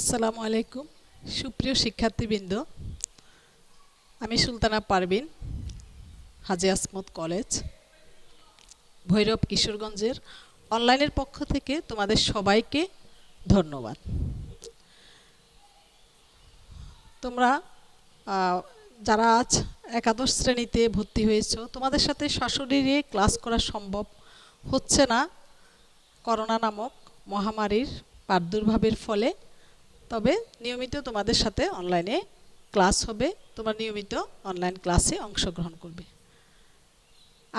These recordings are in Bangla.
আসসালামু আলাইকুম সুপ্রিয় শিক্ষার্থীবৃন্দ, আমি সুলতানা পারভিন, হাজী আসমত কলেজ, ভৈরব কিশোরগঞ্জের অনলাইনের পক্ষ থেকে তোমাদের সবাইকে ধন্যবাদ। তোমরা যারা আজ একাদশ শ্রেণীতে ভর্তি হয়েছ, তোমাদের সাথে সশরীরে ক্লাস করা সম্ভব হচ্ছে না করোনা নামক মহামারীর প্রাদুর্ভাবের ফলে। তবে নিয়মিত তোমাদের সাথে অনলাইনে ক্লাস হবে, তোমরা নিয়মিত অনলাইন ক্লাসে অংশগ্রহণ করবে।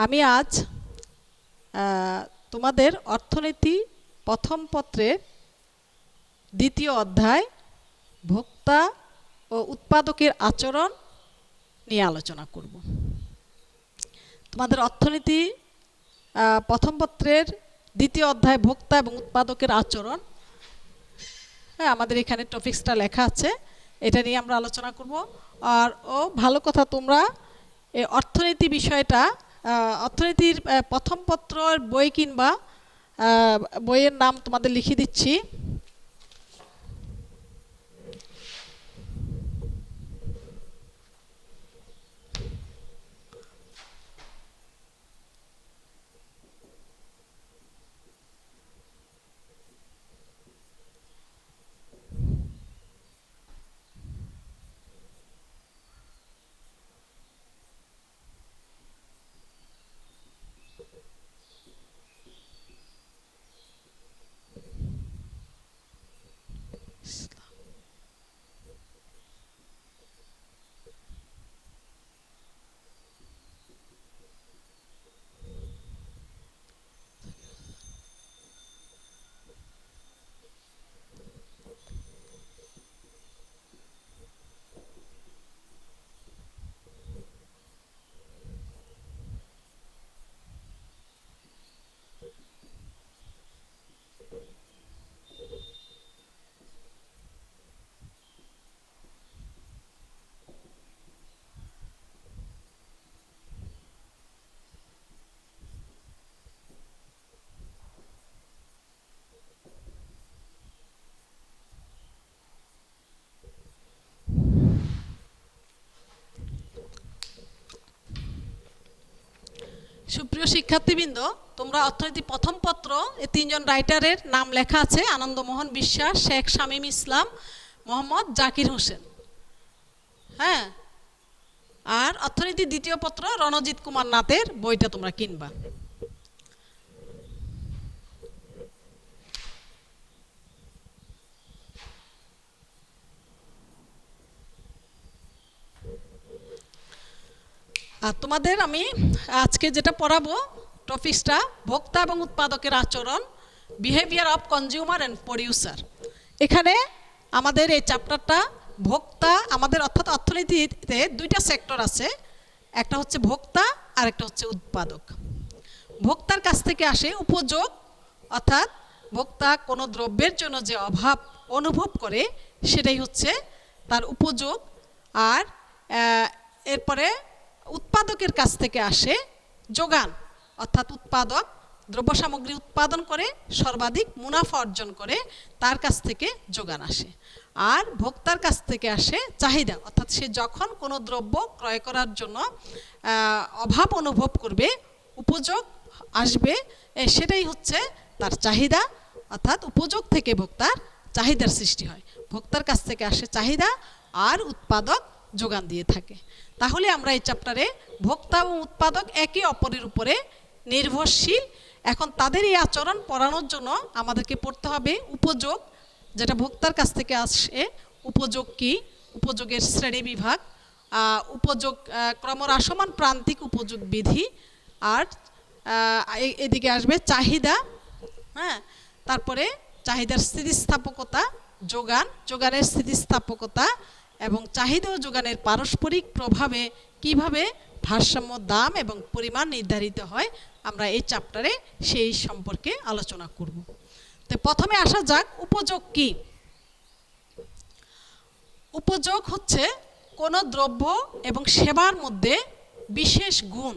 আমি আজ তোমাদের অর্থনীতি প্রথম পত্রের দ্বিতীয় অধ্যায় ভোক্তা ও উৎপাদকের আচরণ নিয়ে আলোচনা করব। তোমাদের অর্থনীতি প্রথম পত্রের দ্বিতীয় অধ্যায় ভোক্তা এবং উৎপাদকের আচরণ, আমাদের এখানে টপিকসটা লেখা আছে, এটা নিয়ে আমরা আলোচনা করব। আর ভালো কথা, তোমরা এই অর্থনীতি বিষয়টা, অর্থনীতির প্রথম পত্রের বই কিংবা বইয়ের নাম তোমাদের লিখে দিচ্ছি। সুপ্রিয় শিক্ষার্থীবৃন্দ, তোমরা অর্থনীতি প্রথম পত্র, এই তিনজন রাইটারের নাম লেখা আছে: আনন্দমোহন বিশ্বাস, শেখ শামীম ইসলাম, মোহাম্মদ জাকির হোসেন। হ্যাঁ, আর অর্থনীতি দ্বিতীয় পত্র রণজিৎ কুমার নাথের বইটা তোমরা কিনবা। আর তোমাদের আমি আজকে যেটা পড়াবো টপিকসটা ভোক্তা এবং উৎপাদকের আচরণ, behaviour of consumer and producer. এখানে আমাদের এই চ্যাপ্টারটা ভোক্তা, আমাদের অর্থাৎ অর্থনীতিতে দুইটা সেক্টর আছে, একটা হচ্ছে ভোক্তা আর একটা হচ্ছে উৎপাদক। ভোক্তার কাছ থেকে আসে উপযোগ, অর্থাৎ ভোক্তা কোনো দ্রব্যের জন্য যে অভাব অনুভব করে সেটাই হচ্ছে তার উপযোগ। আর এরপরে উৎপাদকের কাছ থেকে আসে যোগান, অর্থাৎ উৎপাদক দ্রব্য সামগ্রী উৎপাদন করে সর্বাধিক মুনাফা অর্জন করে, তার কাছ থেকে যোগান আসে। আর ভোক্তার কাছ থেকে আসে চাহিদা, অর্থাৎ সে যখন কোনো দ্রব্য ক্রয় করার জন্য অভাব অনুভব করবে, উপযোগ আসবে, সেটাই হচ্ছে তার চাহিদা, অর্থাৎ উপযোগ থেকে ভোক্তার চাহিদার সৃষ্টি হয়। ভোক্তার কাছ থেকে আসে চাহিদা আর উৎপাদক যোগান দিয়ে থাকে। তাহলে আমরা এই চ্যাপ্টারে ভোক্তা এবং উৎপাদক একে অপরের উপরে নির্ভরশীল। এখন তাদের এই আচরণ পড়ানোর জন্য আমাদেরকে পড়তে হবে উপযোগ, যেটা ভোক্তার কাছ থেকে আসে। উপযোগ কি? উপযোগের শ্রেণী বিভাগ, উপযোগ ক্রমহ্রাসমান প্রান্তিক উপযোগ বিধি, আর এদিকে আসবে চাহিদা। হ্যাঁ, তারপরে চাহিদার স্থিতিস্থাপকতা, যোগান, যোগানের স্থিতিস্থাপকতা এবং চাহিদা ও যোগানের পারস্পরিক প্রভাবে কিভাবে ভারসাম্য দাম এবং পরিমাণ নির্ধারিত হয়, আমরা এই চ্যাপ্টারে সেই সম্পর্কে আলোচনা করব। তো প্রথমে আসা যাক, উপযোগ কি? উপযোগ হচ্ছে কোনো দ্রব্য এবং সেবার মধ্যে বিশেষ গুণ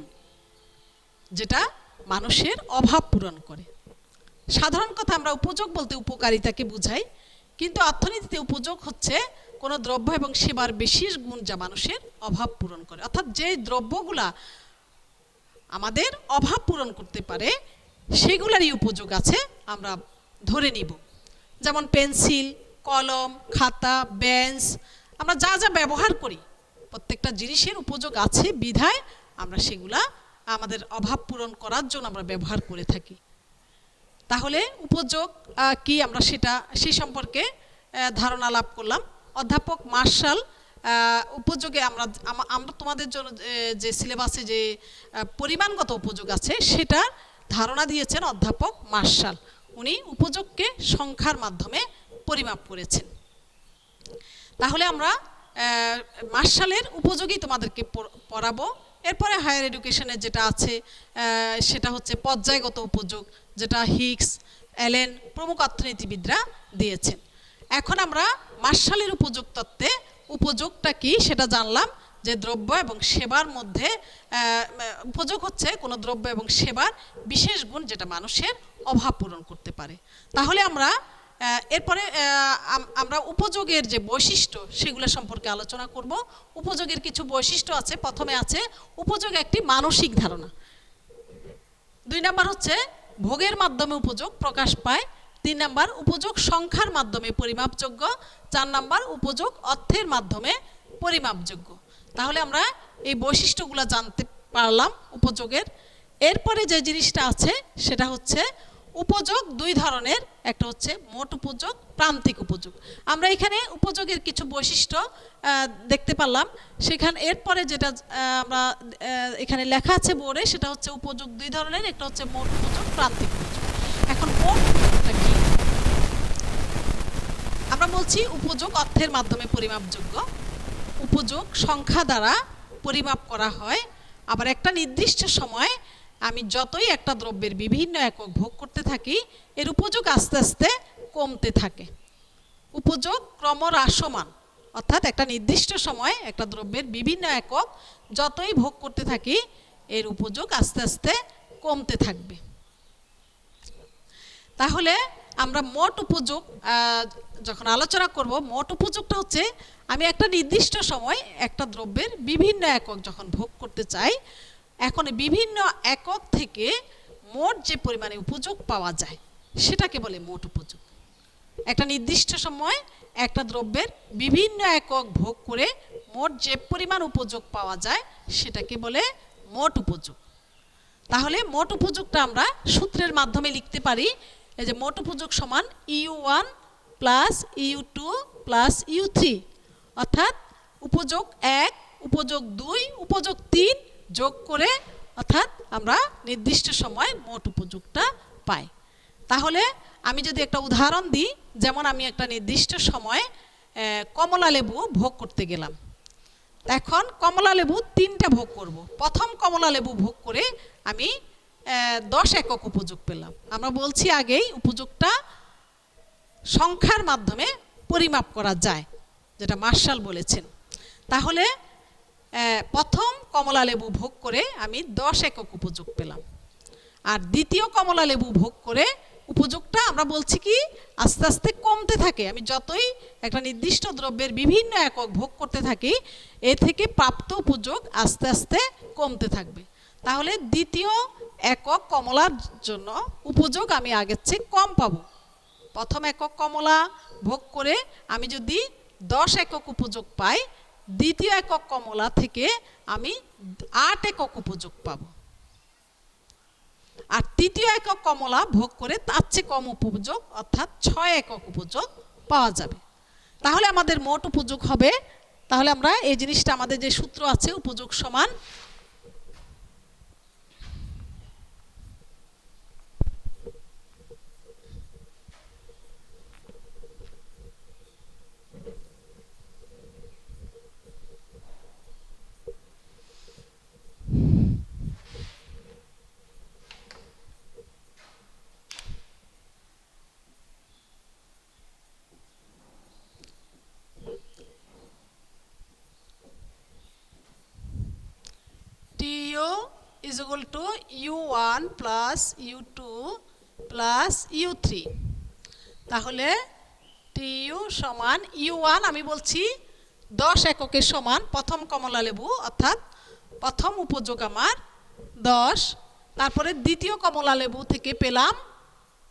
যেটা মানুষের অভাব পূরণ করে। সাধারণ কথা আমরা উপযোগ বলতে উপকারিতাকে বুঝাই, কিন্তু অর্থনীতিতে উপযোগ হচ্ছে কোনো দ্রব্য এবং সেবার বিশেষ গুণ যা মানুষের অভাব পূরণ করে, অর্থাৎ যে দ্রব্যগুলা আমাদের অভাব পূরণ করতে পারে সেগুলারই উপযোগ আছে আমরা ধরে নিব। যেমন পেন্সিল, কলম, খাতা, বেঞ্চ, আমরা যা যা ব্যবহার করি প্রত্যেকটা জিনিসের উপযোগ আছে বিধায় আমরা সেগুলা আমাদের অভাব পূরণ করার জন্য আমরা ব্যবহার করে থাকি। তাহলে উপযোগ কি আমরা সেই সম্পর্কে ধারণা লাভ করলাম। অধ্যাপক মার্শাল উপযোগে আমরা তোমাদের জন্য যে সিলেবাসে যে পরিমাণগত উপযোগ আছে সেটার ধারণা দিয়েছেন অধ্যাপক মার্শাল। উনি উপযোগকে সংখ্যার মাধ্যমে পরিমাপ করেছেন। তাহলে আমরা মার্শালের উপযোগই তোমাদেরকে পড়াবো। এরপরে হায়ার এডুকেশনের যেটা আছে সেটা হচ্ছে পর্যায়গত উপযোগ, যেটা হিগস, অ্যালেন প্রমুখ অর্থনীতিবিদরা দিয়েছেন। এখন আমরা মার্শালের উপযোগ তত্ত্বে উপযোগটা কি সেটা জানলাম, যে দ্রব্য এবং সেবার মধ্যে উপযোগ হচ্ছে কোনো দ্রব্য এবং সেবার বিশেষ গুণ যেটা মানুষের অভাব পূরণ করতে পারে। তাহলে আমরা এরপরে আমরা উপযোগের যে বৈশিষ্ট্য সেগুলো সম্পর্কে আলোচনা করব। উপযোগের কিছু বৈশিষ্ট্য আছে। প্রথমে আছে উপযোগ একটি মানসিক ধারণা। 2 নাম্বার হচ্ছে ভোগের মাধ্যমে উপযোগ প্রকাশ পায়। 3 নাম্বার উপযোগ সংখ্যার মাধ্যমে পরিমাপযোগ্য। 4 নাম্বার উপযোগ অর্থের মাধ্যমে পরিমাপযোগ্য। তাহলে আমরা এই বৈশিষ্ট্যগুলো জানতে পারলাম উপযোগের। এরপরে যে জিনিসটা আছে সেটা হচ্ছে উপযোগ 2 ধরনের, একটা হচ্ছে মোট উপযোগ, প্রান্তিক উপযোগ। আমরা এখানে উপযোগের কিছু বৈশিষ্ট্য দেখতে পারলাম। সেখানে এরপরে যেটা আমরা এখানে লেখা আছে বোর্ডে সেটা হচ্ছে উপযোগ 2 ধরনের, একটা হচ্ছে মোট উপযোগ, প্রান্তিক উপযোগ। এখন মোট উপযোগটা কি? আমরা বলছি উপযোগ অর্থের মাধ্যমে পরিমাপযোগ্য। উপযোগ সংখ্যা দ্বারা পরিমাপ করা হয়। আবার একটা নির্দিষ্ট সময় আমি যতই একটা দ্রব্যের বিভিন্ন একক ভোগ করতে থাকি এর উপযোগ আস্তে আস্তে কমতে থাকে। উপযোগ ক্রমহ্রাসমান, অর্থাৎ একটা নির্দিষ্ট সময় একটা দ্রব্যের বিভিন্ন একক যতই ভোগ করতে থাকি এর উপযোগ আস্তে আস্তে কমতে থাকবে। তাহলে আমরা মোট উপযোগ যখন আলোচনা করব, মোট উপযোগটা হচ্ছে আমি একটা নির্দিষ্ট সময় একটা দ্রব্যের বিভিন্ন একক যখন ভোগ করতে চাই, এখন বিভিন্ন একক থেকে মোট যে পরিমাণে উপযোগ পাওয়া যায় সেটাকে বলে মোট উপযোগ। একটা নির্দিষ্ট সময় একটা দ্রব্যের বিভিন্ন একক ভোগ করে মোট যে পরিমাণ উপযোগ পাওয়া যায় সেটাকে বলে মোট উপযোগ। তাহলে মোট উপযোগটা আমরা সূত্রের মাধ্যমে লিখতে পারি। এই যে মোট উপযোগ সমান EU1 plus EU2 plus EU3, অর্থাৎ উপযোগ 1, উপযোগ 2, উপযোগ 3 যোগ করে অর্থাৎ আমরা নির্দিষ্ট সময় মোট উপযোগটা পাই। তাহলে আমি যদি একটা উদাহরণ দিই, যেমন আমি একটা নির্দিষ্ট সময় কমলা লেবু ভোগ করতে গেলাম। এখন কমলা লেবু 3টা ভোগ করব। প্রথম কমলা লেবু ভোগ করে আমি 10 একক উপযোগ পেলাম। আমরা বলছি আগেই উপযোগটা সংখ্যার মাধ্যমে পরিমাপ করা যায়, যেটা মার্শাল বলেছেন। তাহলে প্রথম কমলা লেবু ভোগ করে আমি 10 একক উপযোগ পেলাম। আর দ্বিতীয় কমলা লেবু ভোগ করে উপযোগটা আমরা বলছি কি আস্তে আস্তে কমতে থাকে। আমি যতই একটা নির্দিষ্ট দ্রব্যের বিভিন্ন একক ভোগ করতে থাকি এ থেকে প্রাপ্ত উপযোগ আস্তে আস্তে কমতে থাকবে। তাহলে দ্বিতীয় একক কমলার জন্য উপযোগ আমি আগের চেয়ে কম পাবো। প্রথম একক কমলা ভোগ করে আমি যদি 10 একক উপযোগ পাই, দ্বিতীয় একক কমলা থেকে আমি 8 একক উপযোগ পাবো। আর তৃতীয় একক কমলা ভোগ করে তার চেয়ে কম উপযোগ অর্থাৎ 6 একক উপযোগ পাওয়া যাবে। তাহলে আমাদের মোট উপযোগ হবে, তাহলে আমরা এই জিনিসটা আমাদের যে সূত্র আছে উপযোগ সমান TU is equal to U1 plus U2 plus U3। তাহলে টিইউ সমান ইউ1 আমি বলছি 10 এককের সমান প্রথম কমলা লেবু, অর্থাৎ প্রথম উপযোগ আমার 10। তারপরে দ্বিতীয় কমলা লেবু থেকে পেলাম,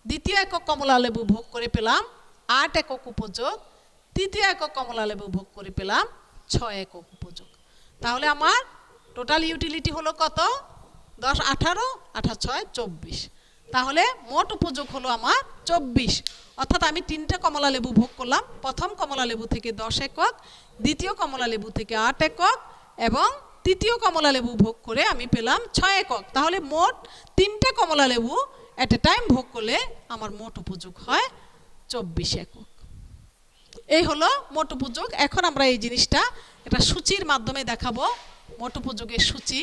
দ্বিতীয় একক কমলা লেবু ভোগ করে পেলাম 8 একক উপযোগ, তৃতীয় একক কমলা লেবু ভোগ করে পেলাম 6 একক উপযোগ। তাহলে আমার টোটাল ইউটিলিটি হলো কত? 10 18 18 6 24। তাহলে মোট উপযোগ হলো আমার 24। অর্থাৎ আমি 3টা কমলা লেবু ভোগ করলাম, প্রথম কমলা লেবু থেকে 10 একক, দ্বিতীয় কমলা লেবু থেকে 8 একক এবং তৃতীয় কমলা লেবু ভোগ করে আমি পেলাম 6 একক। তাহলে মোট 3টে কমলা লেবু এট এ টাইম ভোগ করলে আমার মোট উপযোগ হয় 24 একক। এই হলো মোট উপযোগ। এখন আমরা এই জিনিসটা একটা সূচির মাধ্যমে দেখাবো, মোট উপযোগের সূচি।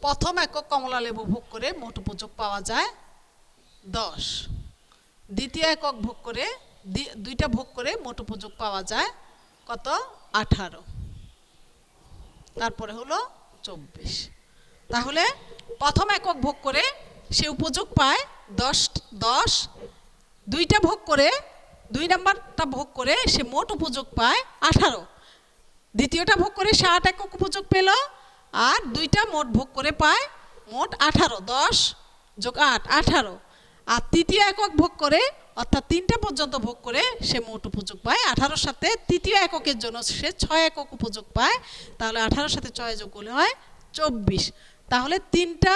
প্রথম একক কমলা লেবু ভোগ করে মোট উপযোগ পাওয়া যায় 10। দ্বিতীয় একক ভোগ করে, দুইটা ভোগ করে মোট উপযোগ পাওয়া যায় কত? 18। তারপরে হলো 24। তাহলে প্রথম একক ভোগ করে সে উপযোগ পায় 10, দুইটা ভোগ করে, 2 নাম্বারটা ভোগ করে সে মোট উপযোগ পায় 18। দ্বিতীয়টা ভোগ করে সে 8 একক উপযোগ পেল, আর দুইটা মোট ভোগ করে পায় মোট 18, 10 যোগ 8 18। আর তৃতীয় একক ভোগ করে, অর্থাৎ 3টে পর্যন্ত ভোগ করে সে মোট উপযোগ পায় 18-র সাথে তৃতীয় এককের জন্য সে 6 একক উপযোগ পায়। তাহলে 18-র সাথে 6 যোগ করলে হয় 24। তাহলে 3টা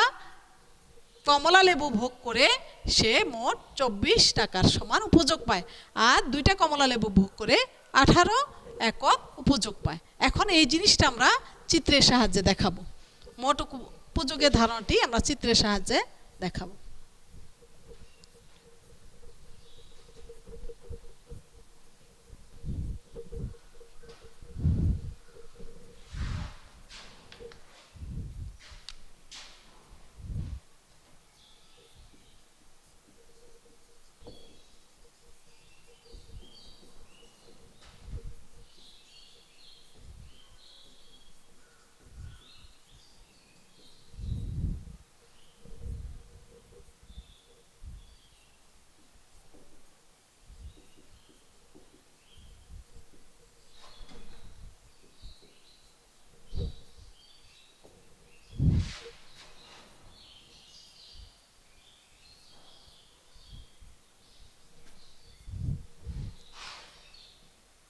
কমলা লেবু ভোগ করে সে মোট 24 টাকার সমান উপযোগ পায়, আর 2টা কমলা লেবু ভোগ করে 18 একক উপযোগ পায়। এখন এই জিনিসটা আমরা চিত্রের সাহায্যে দেখাবো। মোট উপযোগের ধারণাটি আমরা চিত্রের সাহায্যে দেখাবো।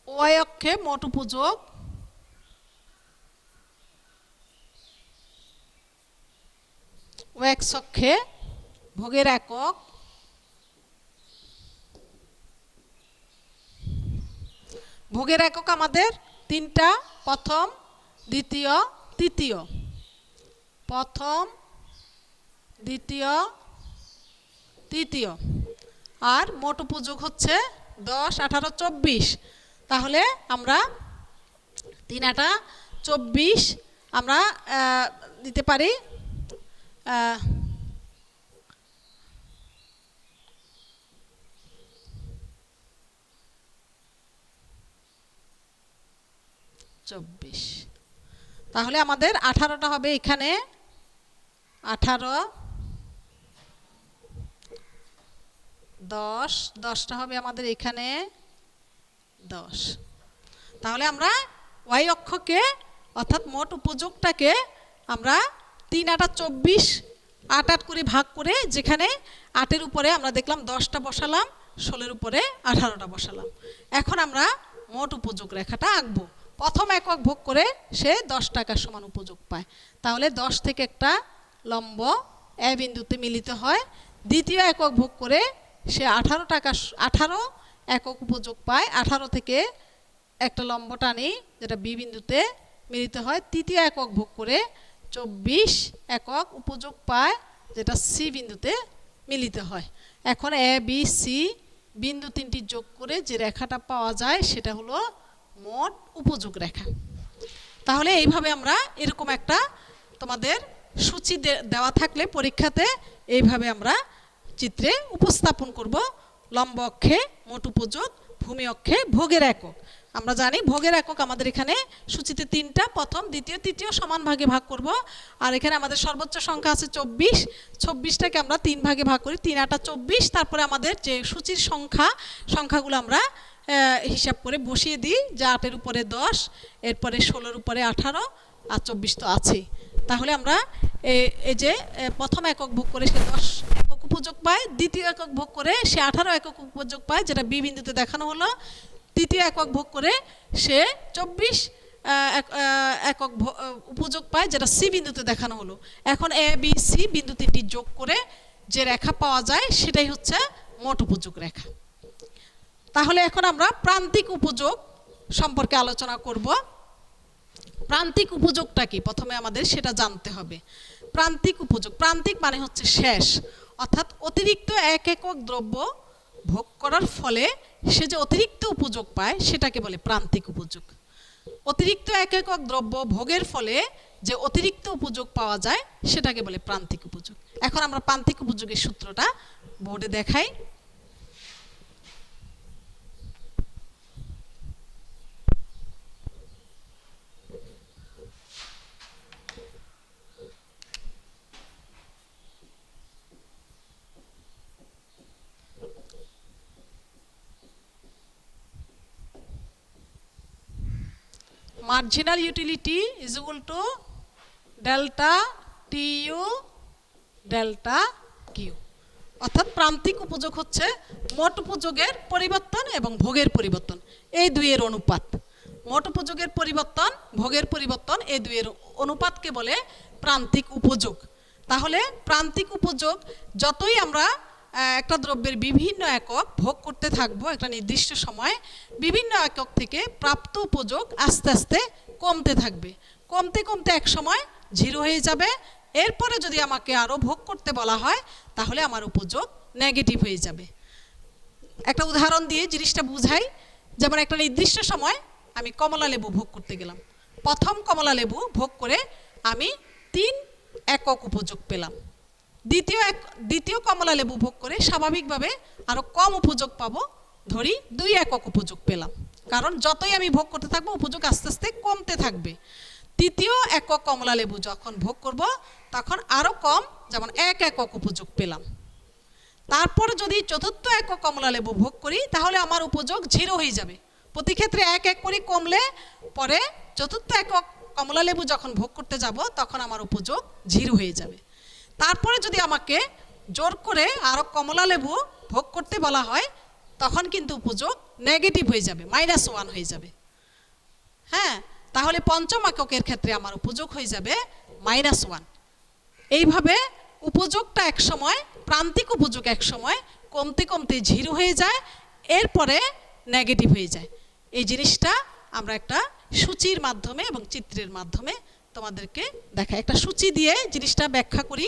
ওয়াই অক্ষে মোট উপযোগ, ও এক্স অক্ষে ভোগের একক, ভোগের একক আমাদের 3টা, প্রথম, দ্বিতীয়, তৃতীয়। প্রথম, দ্বিতীয়, তৃতীয়। আর মোট উপযোগ হচ্ছে 10 18 24। তাহলে আমরা 3 8 24 আমরা দিতে পারি 24। তাহলে আমাদের 18টা হবে এখানে 18, 10টা হবে আমাদের এখানে 10। তাহলে আমরা ওয়াই অক্ষকে অর্থাৎ মোট উপযোগটাকে আমরা 3 8 24 8 8 করে ভাগ করে, যেখানে 8-এর উপরে আমরা দেখলাম 10টা বসালাম, 16-এর উপরে 18টা বসালাম। এখন আমরা মোট উপযোগ রেখাটা আঁকবো। প্রথম একক ভোগ করে সে 10 টাকার সমান উপযোগ পায়। তাহলে 10 থেকে একটা লম্ব এ বিন্দুতে মিলিত হয়। দ্বিতীয় একক ভোগ করে সে 18 একক উপযোগ পায়। 18 থেকে একটা লম্ব টানি যেটা বি বিন্দুতে মিলিত হয়। তৃতীয় একক ভোগ করে 24 একক উপযোগ পায়, যেটা সি বিন্দুতে মিলিত হয়। এখন এ বি সি বিন্দু তিনটি যোগ করে যে রেখাটা পাওয়া যায় সেটা হলো মোট উপযোগ রেখা। তাহলে এইভাবে আমরা এরকম একটা তোমাদের সূচি দেওয়া থাকলে পরীক্ষাতে এইভাবে আমরা চিত্রে উপস্থাপন করব। লম্ব অক্ষে মোট উপযোগ, ভূমি অক্ষে ভোগের একক। আমরা জানি ভোগের একক আমাদের এখানে সূচিতে 3টা, প্রথম দ্বিতীয় তৃতীয় সমান ভাগে ভাগ করব। আর এখানে আমাদের সর্বোচ্চ সংখ্যা আছে 24। 24টাকে আমরা 3 ভাগে ভাগ করি, 3 8 24। তারপরে আমাদের যে সূচির সংখ্যাগুলো আমরা হিসাব করে বসিয়ে দিই, যা 8-এর উপরে 10, এরপরে 16-এর উপরে 18 আর 24 তো আছেই। তাহলে আমরা এই যে প্রথম একক ভোগ করে সে 10 একক উপযোগ পায়, দ্বিতীয় একক ভোগ করে সে 18 একক উপযোগ পায়, যেটা বি বিন্দুতে দেখানো হলো। তৃতীয় একক ভোগ করে সে 24 একক উপযোগ পায়, যেটা সি বিন্দুতে দেখানো হলো। এখন এ বি সি বিন্দু তিনটি যোগ করে যে রেখা পাওয়া যায় সেটাই হচ্ছে মোট উপযোগ রেখা। তাহলে এখন আমরা প্রান্তিক উপযোগ সম্পর্কে আলোচনা করব। প্রান্তিক উপযোগটা কি প্রথমে আমাদের সেটা জানতে হবে। প্রান্তিক উপযোগ, প্রান্তিক মানে হচ্ছে শেষ, অর্থাৎ অতিরিক্ত 1 একক দ্রব্য ভোগ করার ফলে সে যে অতিরিক্ত উপযোগ পায় সেটাকে বলে প্রান্তিক উপযোগ। অতিরিক্ত 1 একক দ্রব্য ভোগের ফলে যে অতিরিক্ত উপযোগ পাওয়া যায় সেটাকে বলে প্রান্তিক উপযোগ। এখন আমরা প্রান্তিক উপযোগের সূত্রটা বোর্ডে দেখাই। Marginal utility is equal to delta TU delta Q, অর্থাৎ প্রান্তিক উপযোগ হচ্ছে মোট উপযোগের পরিবর্তন এবং ভোগের পরিবর্তন, এই দুইয়ের অনুপাত। মোট উপযোগের পরিবর্তন, ভোগের পরিবর্তন, এই দুইয়ের অনুপাতকে বলে প্রান্তিক উপযোগ। তাহলে প্রান্তিক উপযোগ যতই আমরা একটা দ্রব্যের বিভিন্ন একক ভোগ করতে থাকবো একটা নির্দিষ্ট সময়, বিভিন্ন একক থেকে প্রাপ্ত উপযোগ আস্তে আস্তে কমতে থাকবে। কমতে কমতে এক সময় 0 হয়ে যাবে। এরপরে যদি আমাকে আরও ভোগ করতে বলা হয় তাহলে আমার উপযোগ নেগেটিভ হয়ে যাবে। একটা উদাহরণ দিয়ে জিনিসটা বুঝাই। যেমন একটা নির্দিষ্ট সময় আমি কমলা লেবু ভোগ করতে গেলাম। প্রথম কমলা লেবু ভোগ করে আমি 3 একক উপযোগ পেলাম। দ্বিতীয় কমলা লেবু ভোগ করে স্বাভাবিকভাবে আরও কম উপযোগ পাবো, ধরি 2 একক উপযোগ পেলাম। কারণ যতই আমি ভোগ করতে থাকবো উপযোগ আস্তে আস্তে কমতে থাকবে। তৃতীয় একক কমলা লেবু যখন ভোগ করব তখন আরও কম, যেমন 1 একক উপযোগ পেলাম। তারপর যদি চতুর্থ একক কমলা লেবু ভোগ করি তাহলে আমার উপযোগ 0 হয়ে যাবে। প্রতি ক্ষেত্রে 1 1 করে কমলে পরে চতুর্থ একক কমলা লেবু যখন ভোগ করতে যাব তখন আমার উপযোগ 0 হয়ে যাবে। তারপরে যদি আমাকে জোর করে আরও কমলা লেবু ভোগ করতে বলা হয় তখন কিন্তু উপযোগ নেগেটিভ হয়ে যাবে, -1 হয়ে যাবে। হ্যাঁ, তাহলে পঞ্চম এককের ক্ষেত্রে আমার উপযোগ হয়ে যাবে -1। এইভাবে উপযোগটা এক সময়, প্রান্তিক উপযোগ এক সময় কমতে কমতে 0 হয়ে যায়, এরপরে নেগেটিভ হয়ে যায়। এই জিনিসটা আমরা একটা সূচির মাধ্যমে এবং চিত্রের মাধ্যমে তোমাদেরকে দেখাই। একটা সূচি দিয়ে জিনিসটা ব্যাখ্যা করি।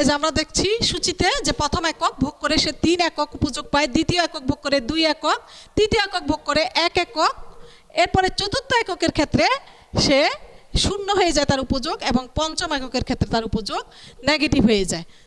এই যে আমরা দেখছি সূচিতে যে প্রথম একক ভোগ করে সে 3 একক উপযোগ পায়, দ্বিতীয় একক ভোগ করে 2 একক, তৃতীয় একক ভোগ করে 1 একক, এরপরে চতুর্থ এককের ক্ষেত্রে সে শূন্য হয়ে যায় তার উপযোগ এবং পঞ্চম এককের ক্ষেত্রে তার উপযোগ নেগেটিভ হয়ে যায়।